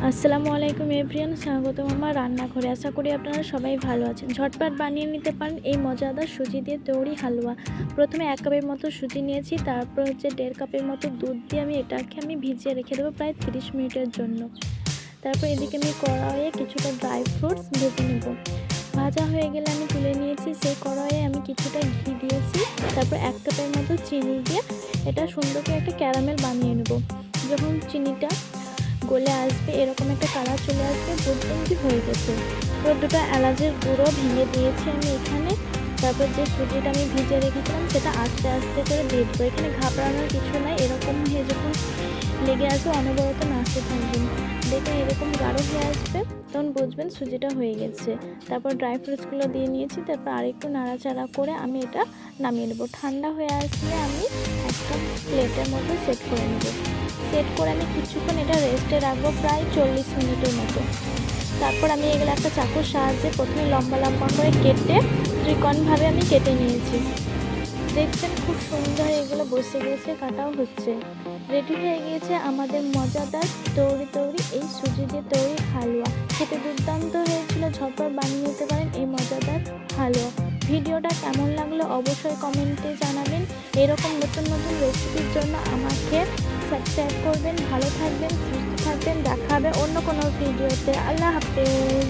আসসালামু আলাইকুম এভরিওয়ান, স্বাগতম আমার রান্নাঘরে। আশা করি আপনারা সবাই ভালো আছেন। ঝটপট বানিয়ে নিতে পারেন এই মজাদার সুজি দিয়ে তৈরি হালুয়া। প্রথমে 1 কাপের মতো সুজি নিয়েছি, তারপর হচ্ছে 1.5 কাপের মতো দুধ দিয়ে এটাকে ভিজিয়ে রেখে দেবো প্রায় 30 মিনিটের জন্য। তারপর এদিকে আমি কড়াইয়ে কিছুটা ড্রাই ফ্রুটস ভেজে নেব। ভাজা হয়ে গেলে আমি তুলে নিয়েছি। সেই কড়াইয়ে আমি কিছুটা ঘি দিয়েছি, তারপর 1 কাপের মতো চিনি দিয়ে এটা সুন্দর করে একটা ক্যারামেল বানিয়ে নেব। যখন চিনিটা গলে আসবে, এরকম একটা কালার চলে আসবে, বুঝবেন হয়ে গেছে। তো 2টা এলাচের গুঁড়ো ভেঙে দিয়েছি আমি এখানে। তারপর যে সুজিটা আমি ভিজিয়ে রেখেছিলাম সেটা আস্তে আস্তে করে দিয়ে দেবো। এখানে ঘাবড়ানোর কিছু নাই। এরকম হয়ে যখন লেগে আসবে অনবরত নাড়তে থাকবেন। দেখুন এরকম গাঢ় হয়ে আসবে, তখন বুঝবেন সুজিটা হয়ে গেছে। তারপর ড্রাই ফ্রুটসগুলো দিয়ে নিয়েছি। তারপর আরেকটু নাড়াচাড়া করে আমি এটা নামিয়ে নেবো। ঠান্ডা হয়ে আসলে আমি একটা প্লেটের মধ্যে সেট করে নেব। সেট করে আমি কিছুক্ষণ এটা রেস্টে রাখবো, প্রায় 40 মিনিটের মতো। তারপর আমি এগুলো একটা চাকুর সাহায্যে প্রথমে লম্বা লম্বা করে কেটে ত্রিকোণভাবে আমি কেটে নিয়েছি। দেখছেন খুব সুন্দর এগুলো বসে গেছে, কাটাও হচ্ছে। রেডি হয়ে গিয়েছে আমাদের মজাদার তৈরি এই সুজি দিয়ে তৈরি হালুয়া। খেতে দুর্দান্ত হয়েছিল। ঝটপট বানিয়ে নিতে পারেন এই মজাদার হালুয়া। ভিডিওটা কেমন লাগলো অবশ্যই কমেন্টে জানাবেন। এরকম নতুন নতুন রেসিপির জন্য আমাকে সাবস্ক্রাইব করবেন। ভালো থাকবেন, সুস্থ থাকবেন। দেখা হবে অন্য কোনো ভিডিওতে। আল্লাহ হাফেজ।